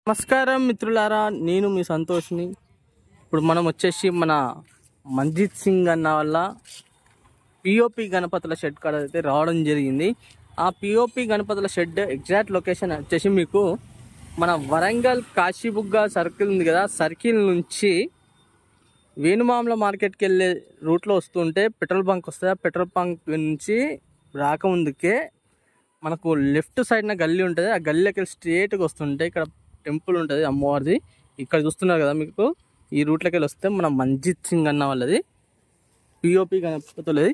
నమస్కారం మిత్రులారా, నేను మీ సంతోష్ని. ఇప్పుడు మనం వచ్చేసి మన మంజిత్ సింగ్ అన్న వల్ల పిఓపి గణపతుల షెడ్ కాడ అయితే రావడం జరిగింది. ఆ పిఓపి గణపతుల షెడ్ ఎగ్జాక్ట్ లొకేషన్ వచ్చేసి మీకు మన వరంగల్ కాశీబుగ్గ సర్కిల్ ఉంది కదా, సర్కిల్ నుంచి వేణుమామల మార్కెట్కి వెళ్ళే రూట్లో వస్తుంటే పెట్రోల్ బంక్ వస్తుంది. ఆ పెట్రోల్ బంక్ నుంచి రాకముందుకే మనకు లెఫ్ట్ సైడ్న గల్లీ ఉంటుంది. ఆ గల్లీకి వెళ్ళి స్ట్రేట్గా వస్తుంటే ఇక్కడ టెంపుల్ ఉంటుంది అమ్మవారిది. ఇక్కడ చూస్తున్నారు కదా, మీకు ఈ రూట్లోకి వెళ్ళి వస్తే మన మంజిత్ సింగ్ అన్న వాళ్ళది పిఓపి గణపతులది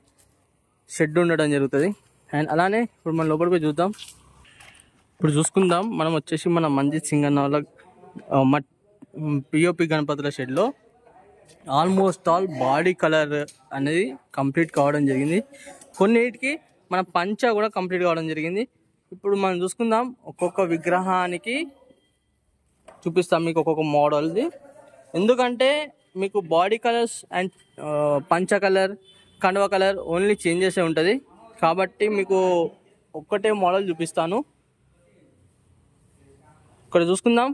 షెడ్ ఉండడం జరుగుతుంది. అండ్ అలానే ఇప్పుడు మనం లోపలికి పోయి చూద్దాం. ఇప్పుడు చూసుకుందాం. మనం వచ్చేసి మన మంజిత్ సింగ్ అన్న వాళ్ళ పిఓపి గణపతుల షెడ్లో ఆల్మోస్ట్ ఆల్ బాడీ కలర్ అనేది కంప్లీట్ కావడం జరిగింది. కొన్నిటికి మన పంచ కూడా కంప్లీట్ కావడం జరిగింది. ఇప్పుడు మనం చూసుకుందాం. ఒక్కొక్క విగ్రహానికి చూపిస్తాం మీకు ఒక్కొక్క మోడల్ది. ఎందుకంటే మీకు బాడీ కలర్స్ అండ్ పంచ కలర్, కండువ కలర్ ఓన్లీ చేంజ్ చేసే ఉంటుంది. కాబట్టి మీకు ఒక్కటే మోడల్ చూపిస్తాను. ఇక్కడ చూసుకుందాం.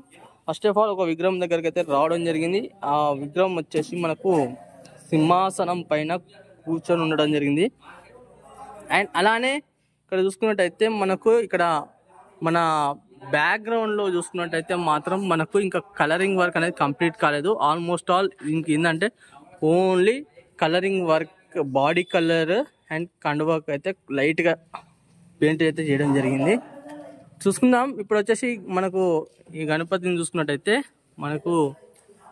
ఫస్ట్ ఆఫ్ ఆల్ ఒక విగ్రహం దగ్గరికి అయితే రావడం జరిగింది. ఆ విగ్రహం వచ్చేసి మనకు సింహాసనం పైన కూర్చొని ఉండడం జరిగింది. అండ్ అలానే ఇక్కడ చూసుకున్నట్టయితే మనకు ఇక్కడ మన బ్యాక్గ్రౌండ్లో చూసుకున్నట్టయితే మాత్రం మనకు ఇంకా కలరింగ్ వర్క్ అనేది కంప్లీట్ కాలేదు. ఆల్మోస్ట్ ఆల్ ఇంక ఏంటంటే only colouring work, body colour and కండువాకి అయితే లైట్గా పెయింట్ అయితే చేయడం జరిగింది. చూసుకుందాం. ఇప్పుడు వచ్చేసి మనకు ఈ గణపతిని చూసుకున్నట్టయితే మనకు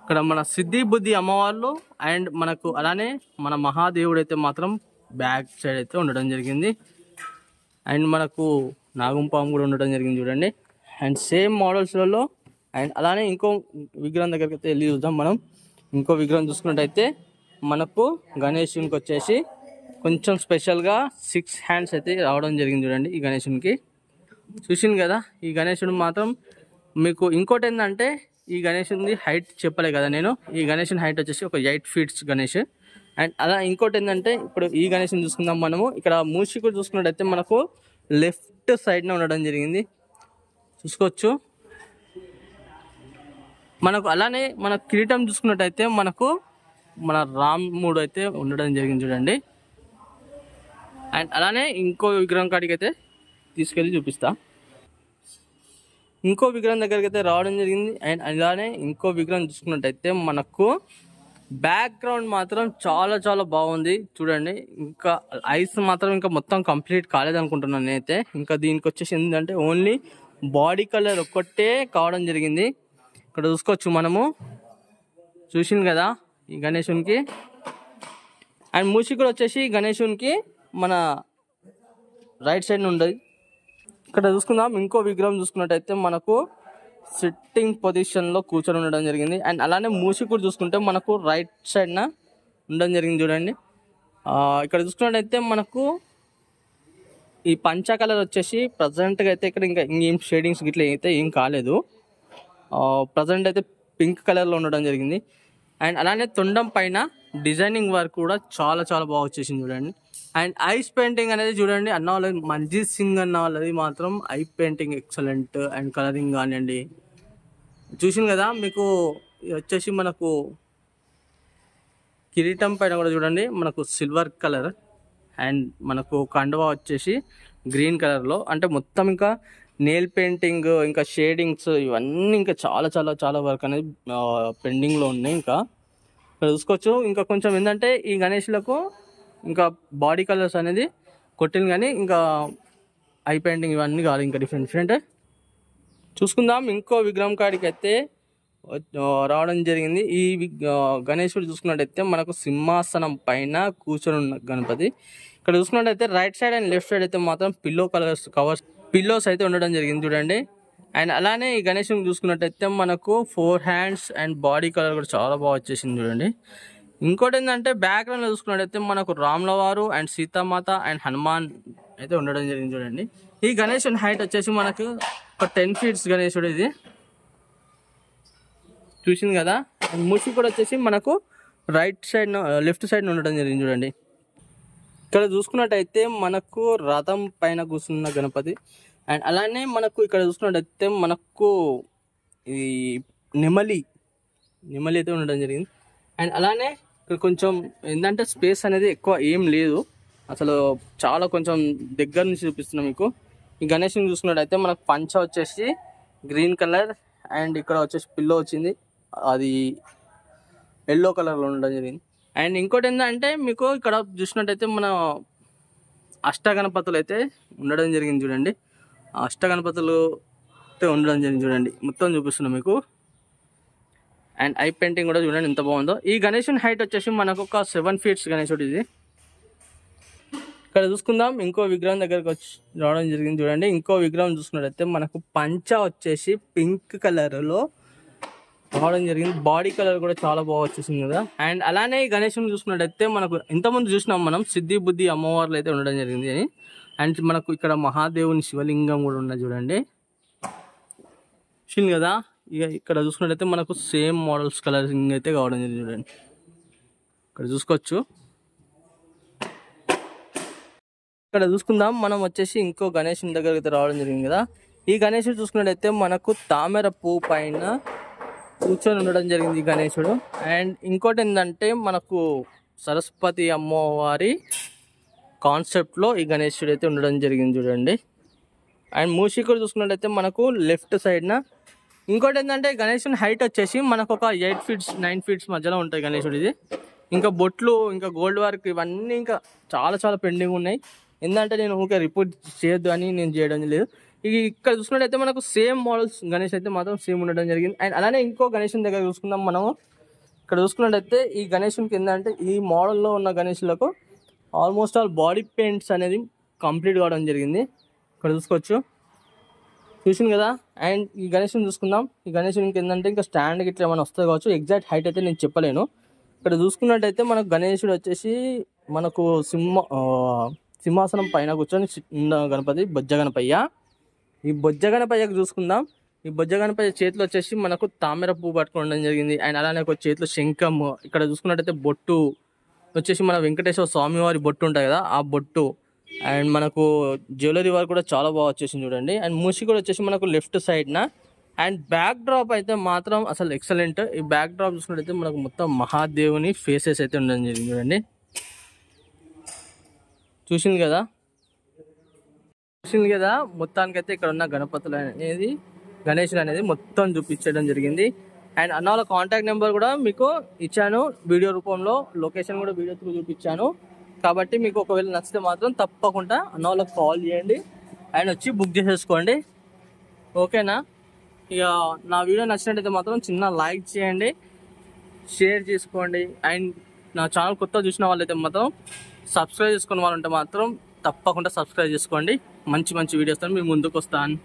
ఇక్కడ మన సిద్ధి బుద్ధి అమ్మవార్లు అండ్ మనకు అలానే మన మహాదేవుడు అయితే మాత్రం బ్యాక్ సైడ్ అయితే ఉండడం జరిగింది. అండ్ మనకు నాగంపాము కూడా ఉండడం జరిగింది చూడండి. అండ్ సేమ్ మోడల్స్లలో అండ్ అలానే ఇంకో విగ్రహం దగ్గరికి అయితే వెళ్ళి చూద్దాం. మనం ఇంకో విగ్రహం చూసుకున్నట్టయితే మనకు గణేశునికి వచ్చేసి కొంచెం స్పెషల్గా 6 హ్యాండ్స్ అయితే రావడం జరిగింది చూడండి. ఈ గణేశునికి చూసింది కదా. ఈ గణేశుడు మాత్రం మీకు ఇంకోటి ఏంటంటే ఈ గణేశుని హైట్ చెప్పలే కదా నేను. ఈ గణేశుని హైట్ వచ్చేసి ఒక 8 ఫీట్స్ గణేష్. అండ్ అలా ఇంకోటి ఏంటంటే ఇప్పుడు ఈ గణేశుని చూసుకుందాం మనము. ఇక్కడ మూషికుడు చూసుకున్నట్టయితే మనకు లెఫ్ట్ సైడ్న ఉండడం జరిగింది, చూసుకోవచ్చు. మనకు అలానే మన కిరీటం చూసుకున్నట్టయితే మనకు మన రాముడు అయితే ఉండడం జరిగింది చూడండి. అండ్ అలానే ఇంకో విగ్రహం కాడికి అయితే తీసుకెళ్ళి చూపిస్తా. ఇంకో విగ్రహం దగ్గరికి అయితే రావడం జరిగింది. అండ్ అలానే ఇంకో విగ్రహం చూసుకున్నట్టయితే మనకు బ్యాక్గ్రౌండ్ మాత్రం చాలా చాలా బాగుంది చూడండి. ఇంకా ఐస్ మాత్రం ఇంకా మొత్తం కంప్లీట్ కాలేదనుకుంటున్నాను నేనైతే. ఇంకా దీనికి వచ్చేసి ఏంటంటే ఓన్లీ బాడీ కలర్ ఒక్కటే కావడం జరిగింది. ఇక్కడ చూసుకోవచ్చు మనము, చూసింది కదా ఈ గణేశునికి. అండ్ మూషికుడు వచ్చేసి గణేశునికి మన రైట్ సైడ్ ఉండదు. ఇక్కడ చూసుకుందాం. ఇంకో విగ్రహం చూసుకున్నట్టయితే మనకు సిట్టింగ్ పొజిషన్లో కూర్చొని ఉండడం జరిగింది. అండ్ అలానే మూషికుడు చూసుకుంటే మనకు రైట్ సైడ్న ఉండడం జరిగింది చూడండి. ఇక్కడ చూసుకున్నట్టయితే మనకు ఈ పంచ కలర్ వచ్చేసి ప్రజెంట్గా అయితే ఇక్కడ ఇంకా ఇంకేం షేడింగ్స్ గిట్లా అయితే ఏం కాలేదు. ప్రజెంట్ అయితే పింక్ కలర్లో ఉండడం జరిగింది. అండ్ అలానే తొండం పైన డిజైనింగ్ వర్క్ కూడా చాలా చాలా బాగా వచ్చేసింది చూడండి. అండ్ ఐస్ పెయింటింగ్ అనేది చూడండి అన్న వాళ్ళది, మంజిత్ సింగ్ అన్న వాళ్ళది మాత్రం I painting excellent. And colouring కానివ్వండి చూసింది కదా. మీకు వచ్చేసి మనకు కిరీటం పైన కూడా చూడండి మనకు సిల్వర్ కలర్ అండ్ మనకు కండువా వచ్చేసి గ్రీన్ కలర్లో. అంటే మొత్తం ఇంకా నెయిల్ పెయింటింగ్, ఇంకా షేడింగ్స్ ఇవన్నీ ఇంకా చాలా చాలా చాలా వర్క్ అనేది పెండింగ్లో ఉన్నాయి. ఇంకా ఇక్కడ చూసుకోవచ్చు. ఇంకా కొంచెం ఏంటంటే ఈ గణేష్లకు ఇంకా బాడీ కలర్స్ అనేది కొట్టింది, కానీ ఇంకా ఐ పెయింటింగ్ ఇవన్నీ కాదు, ఇంకా డిఫరెంట్ డిఫరెంట్. చూసుకుందాం. ఇంకో విగ్రహం కాడికి అయితే రావడం జరిగింది. ఈ గణేశుడు చూసుకున్నట్టయితే మనకు సింహాసనం పైన కూర్చొని ఉన్న గణపతి. ఇక్కడ చూసుకున్నట్టయితే right side and left side అయితే మాత్రం పిల్లోస్ అయితే ఉండడం జరిగింది చూడండి. అండ్ అలానే ఈ గణేశుని చూసుకున్నట్టయితే మనకు 4 హ్యాండ్స్ అండ్ బాడీ కలర్ కూడా చాలా బాగా వచ్చేసింది చూడండి. ఇంకోటి ఏంటంటే బ్యాక్గ్రౌండ్లో చూసుకున్నట్టయితే మనకు రాముల వారు అండ్ సీతామాత అండ్ హనుమాన్ అయితే ఉండడం జరిగింది చూడండి. ఈ గణేశుని హైట్ వచ్చేసి మనకు ఒక 10 ఫీట్స్ గణేశుడు ఇది, చూసింది కదా. మూషికుడు వచ్చేసి మనకు లెఫ్ట్ సైడ్ ఉండడం జరిగింది చూడండి. ఇక్కడ చూసుకున్నట్టయితే మనకు రథం పైన కూర్చున్న గణపతి. అండ్ అలానే మనకు ఇక్కడ చూసుకున్నట్టయితే మనకు ఇది నెమలి అయితే ఉండడం జరిగింది. అండ్ అలానే ఇక్కడ కొంచెం ఏంటంటే స్పేస్ అనేది ఎక్కువ ఏం లేదు, అసలు చాలా కొంచెం దగ్గర నుంచి చూపిస్తున్నాం మీకు. ఈ గణేష్ని చూసుకున్నట్టయితే మనకు పంచ వచ్చేసి గ్రీన్ కలర్ అండ్ ఇక్కడ వచ్చేసి పిల్లో వచ్చింది, అది ఎల్లో కలర్లో ఉండడం జరిగింది. అండ్ ఇంకోటి ఏంటంటే మీకు ఇక్కడ చూసినట్టయితే మన అష్టగణపతులు అయితే ఉండడం జరిగింది చూడండి. ఆ అష్టగణపతులు అయితే ఉండడం జరిగింది చూడండి, మొత్తం చూపిస్తున్నాం మీకు. అండ్ ఐ పెయింటింగ్ కూడా చూడండి ఎంత బాగుందో. ఈ గణేశుని హైట్ వచ్చేసి మనకు ఒక 7 feet గణేశుడు ఇది. ఇక్కడ చూసుకుందాం ఇంకో విగ్రహం దగ్గరకు వచ్చి రావడం జరిగింది చూడండి. ఇంకో విగ్రహం చూసుకున్నట్టయితే మనకు పంచ వచ్చేసి పింక్ కలర్లో రావడం జరిగింది, బాడీ కలర్ కూడా చాలా బాగా వచ్చేసింది కదా. అండ్ అలానే ఈ గణేశుని చూసుకున్నట్టయితే మనకు ఇంతకుముందు చూసినాం మనం సిద్ధి బుద్ధి అమ్మవార్లు అయితే ఉండడం జరిగింది అని. అండ్ మనకు ఇక్కడ మహాదేవుని శివలింగం కూడా ఉన్నది చూడండి, చూసింది కదా. ఇక ఇక్కడ చూసుకున్నట్టయితే మనకు సేమ్ మోడల్స్ కలరింగ్ అయితే కావడం జరిగింది చూడండి, ఇక్కడ చూసుకోవచ్చు. ఇక్కడ చూసుకుందాం మనం వచ్చేసి ఇంకో గణేశుని దగ్గరికి అయితే రావడం జరిగింది కదా. ఈ గణేశుడు చూసుకున్నట్టయితే మనకు తామర పువ్వు పైన కూర్చొని ఉండడం జరిగింది ఈ గణేశుడు. అండ్ ఇంకోటి ఏంటంటే మనకు సరస్వతి అమ్మవారి కాన్సెప్ట్లో ఈ గణేశుడు అయితే ఉండడం జరిగింది చూడండి. అండ్ మూషికుడు చూసుకున్నట్టయితే మనకు లెఫ్ట్ సైడ్న. ఇంకోటి ఏంటంటే గణేశుని హైట్ వచ్చేసి మనకు ఒక 8 feet 9 feet మధ్యలో ఉంటుంది గణేశుడు ఇది. ఇంకా బొట్లు ఇంకా గోల్డ్ వర్క్ ఇవన్నీ ఇంకా చాలా పెండింగ్ ఉన్నాయి. ఏంటంటే నేను ఊరికే రిపోర్ట్ చేయొద్దు అని నేను చేయడం లేదు. ఇక్కడ చూసుకున్నట్టయితే మనకు సేమ్ మోడల్స్ గణేష్ అయితే మాత్రం సేమ్ ఉండడం జరిగింది. అండ్ అలానే ఇంకో గణేశుని దగ్గర చూసుకుందాం మనము. ఇక్కడ చూసుకున్నట్టయితే ఈ గణేశునికి ఏంటంటే ఈ మోడల్లో ఉన్న గణేశులకు ఆల్మోస్ట్ ఆల్ బాడీ పెయింట్స్ అనేది కంప్లీట్ కావడం జరిగింది, ఇక్కడ చూసుకోవచ్చు, చూసింది కదా. అండ్ ఈ గణేశుని చూసుకుందాం. ఈ గణేశునికి ఏంటంటే ఇంకా స్టాండ్ ఇట్లా ఏమైనా వస్తుంది కావచ్చు, ఎగ్జాక్ట్ హైట్ అయితే నేను చెప్పలేను. ఇక్కడ చూసుకున్నట్టయితే మనకు గణేశుడు వచ్చేసి మనకు సింహాసనం పైన కూర్చొని గణపతి బొజ్జ గణపయ్య. ఈ బొజ్జ గణపయ్యకు చూసుకుందాం. ఈ బొజ్జ గణపయ్య చేతిలో వచ్చేసి మనకు తామర పువ్వు పట్టుకోవడం జరిగింది. అండ్ అలానే ఒక చేతిలో శంఖం, ఇక్కడ చూసుకున్నట్టయితే బొట్టు వచ్చేసి మన వెంకటేశ్వర స్వామి వారి బొట్టు ఉంటాయి కదా ఆ బొట్టు. అండ్ మనకు జ్యువెలరీ వర్క్ కూడా చాలా బాగా వచ్చేసింది చూడండి. అండ్ మూసి కూడా వచ్చేసి మనకు లెఫ్ట్ సైడ్న. అండ్ బ్యాక్ డ్రాప్ అయితే మాత్రం అసలు ఎక్సలెంట్. ఈ బ్యాక్ డ్రాప్ చూసుకున్నట్టయితే మనకు మొత్తం మహాదేవుని ఫేసెస్ అయితే ఉండడం జరిగింది చూడండి, చూసింది కదా. మొత్తానికైతే ఇక్కడ ఉన్న గణపతులు అనేది గణేశుడు అనేది మొత్తం చూపించడం జరిగింది. అండ్ అన్న వాళ్ళ కాంటాక్ట్ నెంబర్ కూడా మీకు ఇచ్చాను వీడియో రూపంలో, లొకేషన్ కూడా వీడియో త్రూ చూపించాను. కాబట్టి మీకు ఒకవేళ నచ్చితే మాత్రం తప్పకుండా అన్న వాళ్ళకి కాల్ చేయండి అండ్ వచ్చి బుక్ చేసేసుకోండి, ఓకేనా. ఇక నా వీడియో నచ్చినట్టయితే మాత్రం చిన్న లైక్ చేయండి, షేర్ చేసుకోండి. అండ్ నా ఛానల్ కొత్త చూసిన వాళ్ళైతే మాత్రం సబ్స్క్రైబ్ చేసుకున్న వాళ్ళు ఉంటే మాత్రం తప్పకుండా సబ్స్క్రైబ్ చేసుకోండి. మంచి వీడియోస్తో మీ ముందుకు వస్తాను.